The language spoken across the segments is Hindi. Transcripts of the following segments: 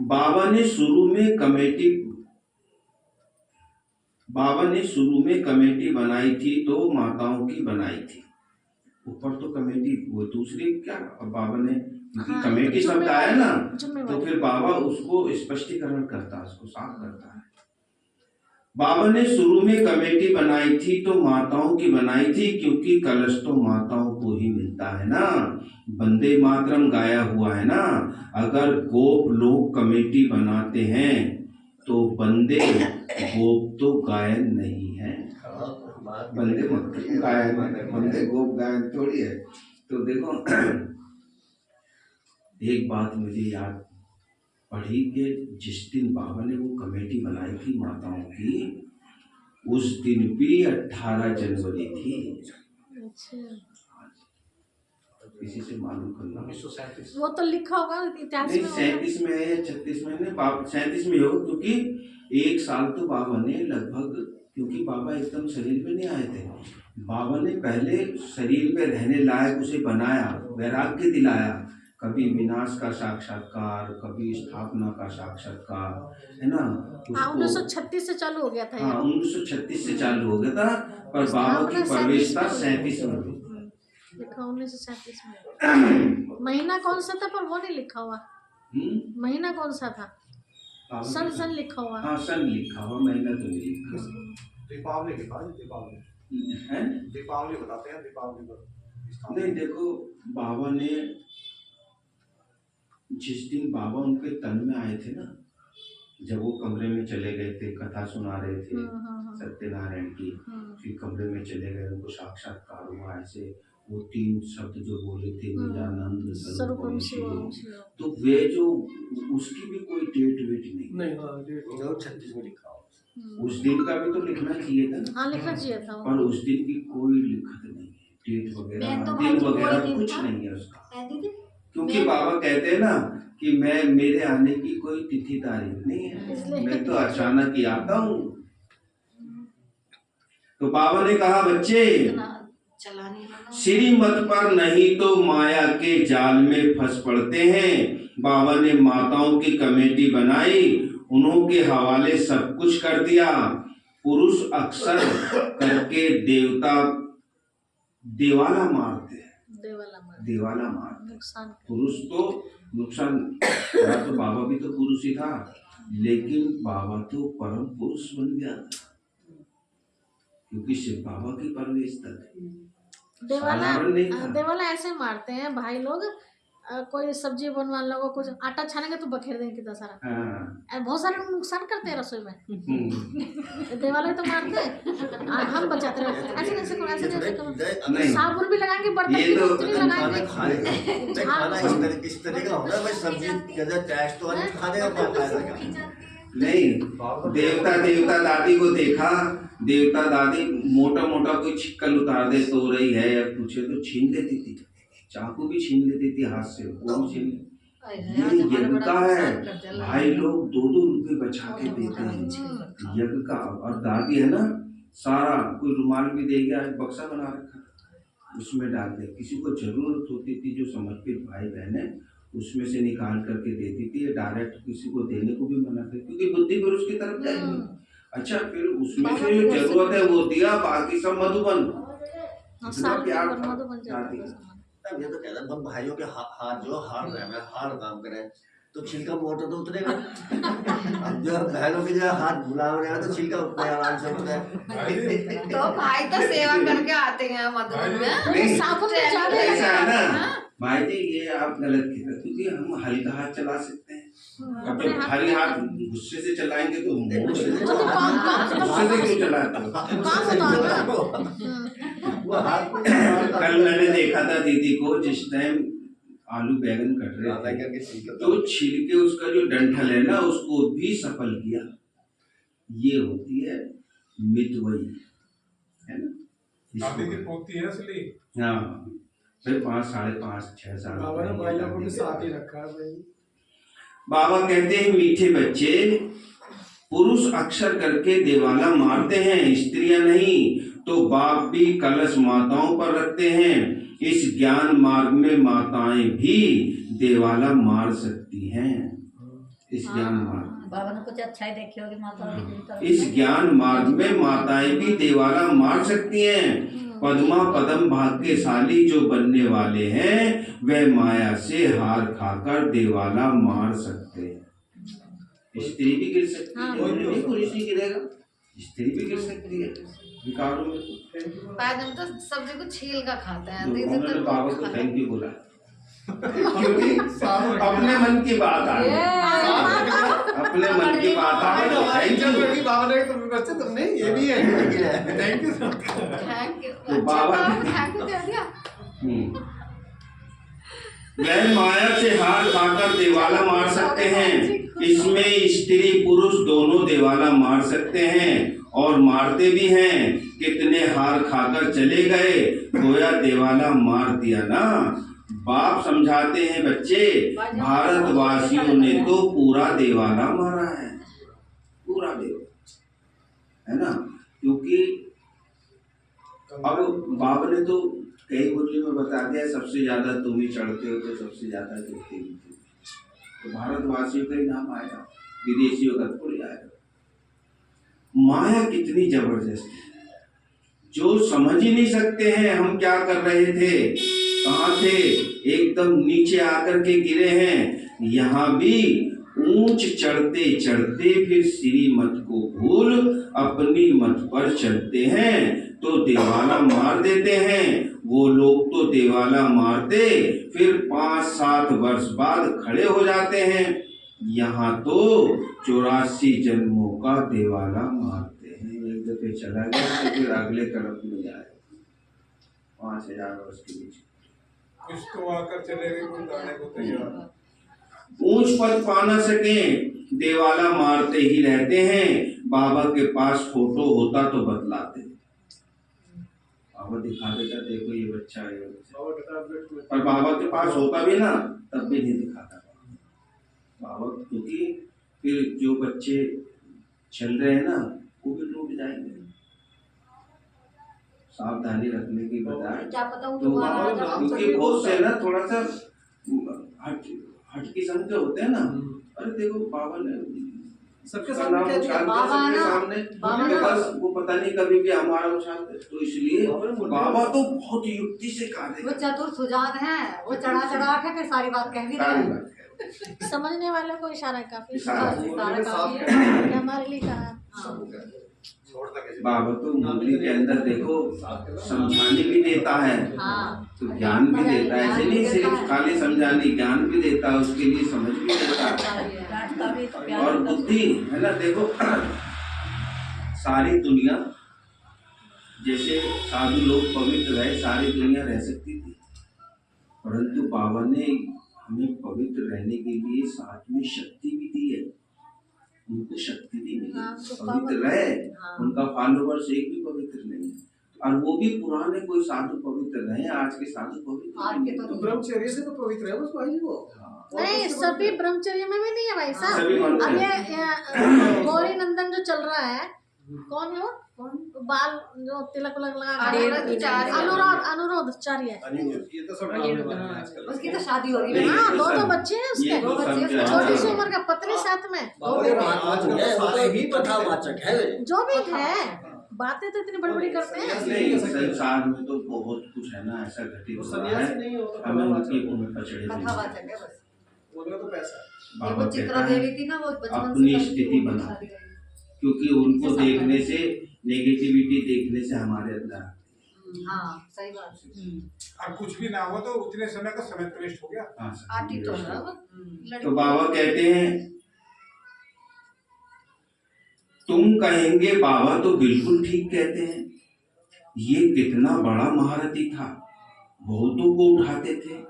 बाबा ने शुरू में कमेटी बनाई थी तो माताओं की बनाई थी। ऊपर तो कमेटी वो दूसरी क्या, अब बाबा ने कमेटी शब्द आया ना, तो फिर बाबा उसको स्पष्टीकरण करता है, उसको साफ करता है। बाबा ने शुरू में कमेटी बनाई थी तो माताओं की बनाई थी, क्योंकि कलश तो माताओं को ही मिलता है ना, वंदे मातरम गाया हुआ है ना। अगर गोप लोग कमेटी बनाते हैं तो वंदे गोप तो गायन नहीं है। वंदे मातरम गायन है, वंदे गोप गायन थोड़ी है। तो देखो एक बात मुझे याद पढ़ी कि जिस दिन बाबा ने वो कमेटी बनाई थी माताओं की, उस दिन भी 18 जनवरी थी। किसी से मालूम करना। 1937 वो तो लिखा होगा इतिहास में। 37 में है या 36 में, 37 में हो, क्योंकि एक साल तो बाबा ने लगभग, क्योंकि बाबा एकदम शरीर में नहीं आए थे, बाबा ने पहले शरीर में रहने लायक उसे बनाया, वैराग्य दिलाया। कभी विनाश का साक्षात्कार, कभी स्थापना का साक्षात्कार, है ना। 1936 से चालू हो गया था। हाँ 1936 से चालू हो गया था, पर बाबा की प्रवेशता 37 में हुई। लिखा 1937 में। महीना कौन सा था पर वो नहीं लिखा हुआ। महीना कौन सा था? सन लिखा हुआ। हाँ सन लिखा हुआ, महीना तो नहीं लिखा। दीपावली लिखा है, दीपावली बताते हैं, दीपावली पर नहीं। देखो बाबा ने जिस दिन बाबा उनके तन में आए थे ना, जब वो कमरे में चले गए थे, कथा सुना रहे थे सत्यनारायण की, फिर कमरे में चले गए, उनको साक्षात्कार हुआ। ऐसे वो 3 शब्द जो बोले थे, निजानंद स्वरूपम शिवम, तो वे जो उसकी भी कोई डेट वेट नहीं 36 में लिखा हो। उस दिन का भी तो लिखना चाहिए था। हाँ लिखना चाहिए था, पर उस दिन की कोई लिखत नहीं है, डेट वगैरह दिन वगैरह कुछ नहीं है उसका। क्योंकि बाबा कहते हैं ना कि मैं, मेरे आने की कोई तिथि तारीख नहीं है, मैं तो अचानक ही आता हूँ। तो बाबा ने कहा बच्चे, श्रीमत पर नहीं तो माया के जाल में फंस पड़ते हैं। बाबा ने माताओं की कमेटी बनाई, उन्हों के हवाले सब कुछ कर दिया। पुरुष अक्सर करके देवाला मारते हैं, देवाला मारते। पुरुष तो नुकसान, तो बाबा भी तो पुरुष ही था, लेकिन बाबा तो परम पुरुष बन गया था, क्योंकि शिव बाबा की परवेश तक देवाला ऐसे मारते हैं भाई लोग। कोई सब्जी बनवाने लोगों, कुछ आटा छानेंगे तो बखेर देंगे कितना सारा। बहुत सारे लोग नुकसान करते हैं रसोई में। देवाला तो मारते हैं, हम बचाते हैं। ऐसे ऐसे साबुन भी लगाएंगे, बर्तन की रोटी लगाएंगे। खाना इस तरह का होगा, भाई सब्जी ज्यादा टेस्ट तो खाने का फायदा नहीं। देवता दादी को देखा, देवता दादी मोटा मोटा कोई छिक्कल उतार दे तो रही है या पूछे तो छीन देती थी, चाकू भी छीन लेती थी हाथ से, वो भी छीन। ये यज्ञ का है भाई, लोग 2-2 रुपए बचा के देते हैं यज्ञ का। और दादी है ना, सारा कोई रुमाल भी दे गया, बक्सा बना रखा, उसमें डाल दे। किसी को जरूरत होती थी, जो समर्पित भाई बहने, उसमें से निकाल करके देती थी। डायरेक्ट किसी को देने को भी मना कर, क्योंकि बुद्धि फिर उसकी तरफ जाएगी। अच्छा, फिर उसमें से जो जरूरत है वो दिया, बाकी सब मधुबन। तब ये तो कहता है भाइयों के हाथ जो हार काम करे तो छिलका मोटा तो उतरेगा। जो बहनों के जो हाथ बुला रहे तो छिलका उतने आराम से उतरे। तो भाई तो सेवा करके आते हैं मधुबन में। साबुन में जाते हैं। ऐसा है ना भाई जी, ये आप गलत कह रहे, क्योंकि हम हल्का हाथ चला सकते हैं। अब जब भारी हाथ गुस्से से चलाएंगे तो मुंह से गुस्से से क्यों चलाते हो? कल मैंने देखा था दीदी को, जिस टाइम आलू बैगन कट रहे थे, तो छिलके उसका जो डंठल है ना, उसको भी सफल किया। ये होती है मितवई, है ना, होती है असली। हाँ, फिर 5, 5.5, 6 साल बाबा कहते हैं मीठे बच्चे, पुरुष अक्सर करके देवाला मारते हैं, स्त्रियां नहीं। तो बाप भी कलश माताओं पर रखते हैं। इस ज्ञान मार्ग में माताएं भी देवाला मार सकती हैं। इस ज्ञान मार्ग, बाबा ने कुछ अच्छा ही देखी होगी माता की। इस ज्ञान मार्ग में माताएं भी देवाला मार सकती हैं। पद्मा पदम भाग्यशाली जो बनने वाले हैं वह माया से हार खाकर देवाला मार सकते हैं। स्त्री भी गिर सकती है, नहीं पुरुष ही गिरेगा, स्त्री भी गिर सकती है विकारों में। पैदल तो सब्जी को छील का खाते हैं, तो इधर उन्होंने तो बाबा को थैंक यू बोला क्योंकि अपने मन की बात आ गई, अपने मन की बात आ गई, थैंक यू बाबा ने तुम बच्चे तुमने ये भी है, थैंक यू थैंक यू। तो बाबा थैंक यू कह दिया। वह माया से हार खाकर देवाला मार सकते हैं। इसमें स्त्री पुरुष दोनों देवाला मार सकते हैं और मारते भी हैं। कितने हार खाकर चले गए, गोया देवाला मार दिया ना। बाप समझाते हैं बच्चे, भारतवासियों ने तो पूरा देवाला मारा है, पूरा देवाला, है ना। क्योंकि अब बाबा ने तो कई बोली में बता दिया, सबसे ज्यादा तुम ही चढ़ते हो तो सबसे ज्यादा गिरते भी थे। तो भारतवासियों का ही नाम आएगा, विदेशियों का थोड़ी आएगा। माया कितनी जबरदस्त है, जो समझ ही नहीं सकते हैं हम क्या कर रहे थे, कहाँ थे, एकदम नीचे आकर के गिरे हैं। यहाँ भी ऊंच चढ़ते चढ़ते फिर श्रीमत को भूल अपनी मत पर चलते हैं तो देवाला मार देते हैं। वो लोग तो देवाला मारते फिर 5-7 वर्ष बाद खड़े हो जाते हैं। यहाँ तो 84 जन्मों का देवाला मारते हैं। एक दफे चला गया तो फिर अगले तरफ में जाए 5000 वर्ष के बीच कुछ तो आकर चले गए, कोई गाने को तैयार। ऊंच पद पा न सके, देवाला मारते ही रहते हैं। बाबा के पास फोटो होता तो बतलाते, बाबा दिखा देता, देखो ये बच्चा है, ये बच्चा। पर बाबा के पास होता भी ना तब भी नहीं दिखाता बाबा, क्योंकि फिर जो बच्चे चल रहे हैं ना वो भी टूट जाएंगे। सावधानी रखने की बजाय क्या पता वो तो बाबा, क्योंकि बहुत से ना थोड़ा सा हट किस्म के होते हैं ना। अरे देखो बाबा ने सबके सामने क्या दिया? बाबा सबके ना- सामने बाबा तो ना- बस वो पता नहीं कभी भी हमारा उछालते, तो इसलिए बाबा तो बहुत युक्ति से कहा वो चतुर सुजान है, वो चढ़ा के फिर सारी बात कह भी रहा है। समझने वाले को इशारा काफी इशारा काफी है। हमारे लिए कहा। बाबा तो मुरली के अंदर देखो समझाने भी देता है, हाँ। तो ज्ञान भी देता है। ऐसे नहीं सिर्फ खाली समझाने, ज्ञान भी देता है, उसके लिए समझ भी देता है और बुद्धि है ना। देखो सारी दुनिया, जैसे साधु लोग पवित्र रहे, सारी दुनिया रह सकती थी, परंतु बाबा ने हमें पवित्र रहने के लिए साथ में शक्ति भी दी है। उनको शक्ति दी नहीं, पवित्र रहे। उनका फॉलोवर्स एक भी पवित्र नहीं है, और वो भी पुराने कोई साधु पवित्र नहीं, आज के साधु पवित्र तो ब्रह्मचर्य से तो पवित्र है बस भाई वो। नहीं, सभी ब्रह्मचर्य में भी नहीं है भाई साहब। सभी मानते अब हैं। ये गौरी नंदन जो चल रहा है, कौन है वो? बाल जो तिलक उलक लगा अनुरोधाचार्य। ये तो सब उसकी तो शादी हो गई। हाँ, 2 बच्चे हैं उसके, ये तो समझा। छोटी सी उम्र का, पत्नी साथ में। ही कथावाचक है। जो भी है, बातें तो इतनी बड़ी बड़ी करते हैं। नहीं, संसार में तो बहुत कुछ है ना ऐसा घटित हुआ है, सन्यासी नहीं होता, हमें उनकी भूमि पर चढ़े कथावाचक है बस। बोलने तो पैसा है। बाबा वो कहता चित्रा है देवी थी ना, वो बचपन से अपनी कभी स्थिति वो बना, शादी करी। क्योंकि उनको देखने से, नेगेटिविटी देखने से हमारे अंदर आती है। हाँ सही बात है। अब कुछ भी ना हो तो उतने समय का समय तो वेस्ट हो गया। हाँ, आती तो है वो, तो बाबा कहते हैं, तुम कहेंगे बाबा तो बिल्कुल ठीक कहते हैं, ये कितना बड़ा महारथी था, बहुतों को उठाते थे,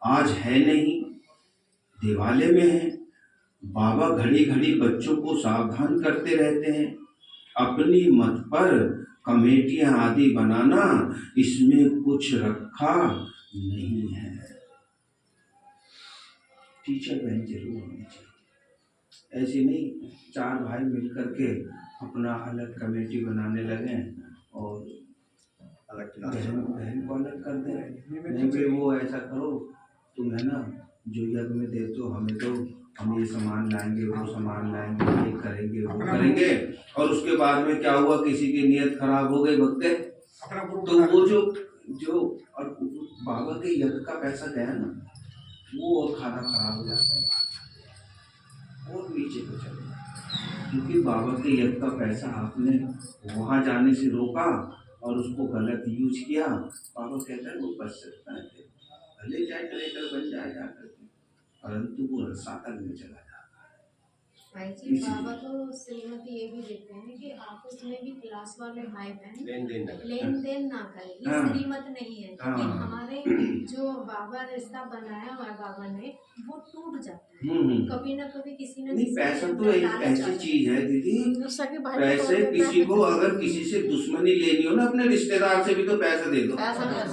आज है नहीं, दिवाले में है। बाबा घड़ी घड़ी बच्चों को सावधान करते रहते हैं। अपनी मत पर कमेटियां आदि बनाना, इसमें कुछ रखा नहीं है। टीचर बहन जरूर होनी चाहिए, ऐसे नहीं 4 भाई मिलकर के अपना अलग कमेटी बनाने लगे और बहन को अलग कर दे। नहीं भाई वो ऐसा करो, तुम है ना जो यज्ञ में देते हो हमें दो, हम ये सामान लाएंगे, वो सामान लाएंगे, ये करेंगे, वो करेंगे, और उसके बाद में क्या हुआ, किसी की नीयत खराब हो गई, भग गए। अपना ग्रुप तो वो जो और बाबा के यज्ञ का पैसा गया ना, वो और खाना खराब हो जाता है और नीचे को चले जाता, क्योंकि बाबा के यज्ञ का पैसा आपने वहाँ जाने से रोका और उसको गलत यूज किया। बाबा कहता है वो बच सकता है, भले चाहे ट्रेडर बन जाए जाकर के, परंतु वो रसातल में चला जाता है। भाई जी बाबा तो श्रीमती ये भी देते हैं कि आपस में भी क्लास वाले भाई बहन लेन देन ना करें, ये हाँ। श्रीमत नहीं है, हाँ। क्योंकि हमारे जो बाबा रिश्ता बनाया हुआ है बाबा ने वो टूट जाता है कभी ना कभी, किसी न नहीं, किसी पैसा के तो अंदर एक लालच ऐसी आता है। चीज है दीदी, सगे भाई को पैसे देता किसी है। को अगर किसी से दुश्मनी लेनी हो ना, अपने रिश्तेदार से भी तो पैसा दे दो,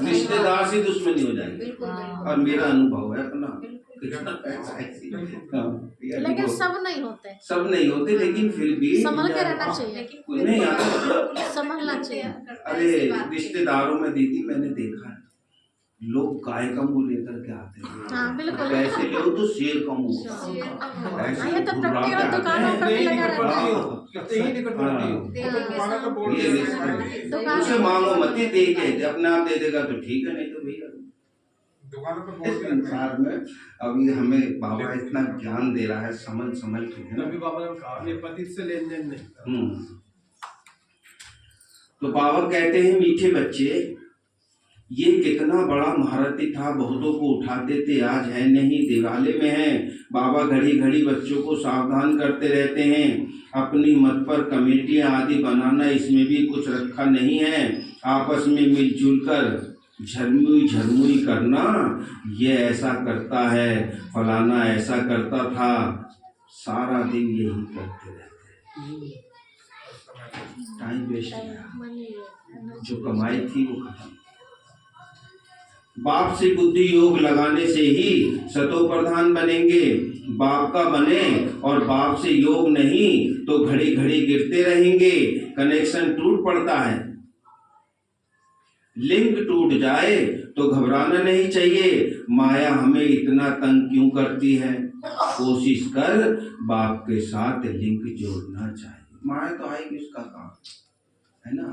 रिश्तेदार से दुश्मनी हो जाएगी। बिल्कुल और मेरा अनुभव है अपना, बिल्कुल कितना पैसा ऐसी हाँ, लेकिन सब नहीं होते, सब नहीं होते, लेकिन फिर भी संभल के रहना चाहिए, लेकिन कोई नहीं आता। संभलना चाहिए। अरे रिश्तेदारों में दीदी मैंने देखा है, लोग गाय का मुंह लेकर के आते हैं, हाँ बिल्कुल। पैसे लो तो शेर का मुंह, ऐसे ये तो घुर्रा के प्रैक्टिकल आते दुकानों हैं। पर भी लगा रहता है। दुकानों का बोर्ड ये दुकान- उसे मांगो मत ही, दे के अपने आप दे देगा तो ठीक है, नहीं तो भैया दुकानों पे इस बोर्ड संसार में अभी हमें बाबा इतना ज्ञान दे रहा है, समझ समझ के है ना। तभी बाबा ने कहा अपने पति से लेन देन नहीं करना। तो बाबा कहते हैं मीठे बच्चे, ये कितना बड़ा महारथी था, बहुतों को उठाते थे, आज है नहीं, दिवाले में है। बाबा घड़ी घड़ी बच्चों को सावधान करते रहते हैं, अपनी मत पर कमेटियां आदि बनाना इसमें भी कुछ रखा नहीं है, आपस में मिलजुल कर झरमुई झरमुई करना, ये ऐसा करता है, फलाना ऐसा करता था, सारा दिन यही करते रहते हैं, टाइम वेस्ट किया, जो कमाई थी वो खत्म। बाप से बुद्धि योग लगाने से ही सतो प्रधान बनेंगे, बाप का बने और बाप से योग नहीं तो घड़ी घड़ी गिरते रहेंगे, कनेक्शन टूट पड़ता है। लिंक टूट जाए तो घबराना नहीं चाहिए, माया हमें इतना तंग क्यों करती है, कोशिश कर बाप के साथ लिंक जोड़ना चाहिए। माया तो आएगी, उसका काम है ना।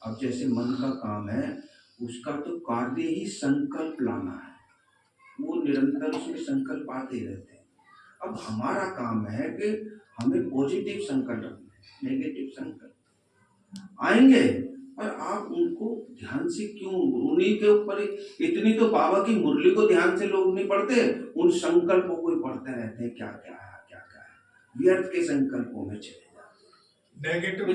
अब जैसे मन का काम है, उसका तो कार्य ही संकल्प लाना है, वो निरंतर उसमें संकल्प आते रहते हैं। अब हमारा काम है कि हमें पॉजिटिव संकल्प रखना, नेगेटिव संकल्प आएंगे पर आप उनको ध्यान से क्यों, उन्हीं के ऊपर इतनी तो बाबा की मुरली को ध्यान से लोग नहीं पढ़ते, उन संकल्पों को ही पढ़ते रहते हैं, क्या क्या है क्या क्या है, व्यर्थ के संकल्पों में चले जाते। नेगेटिव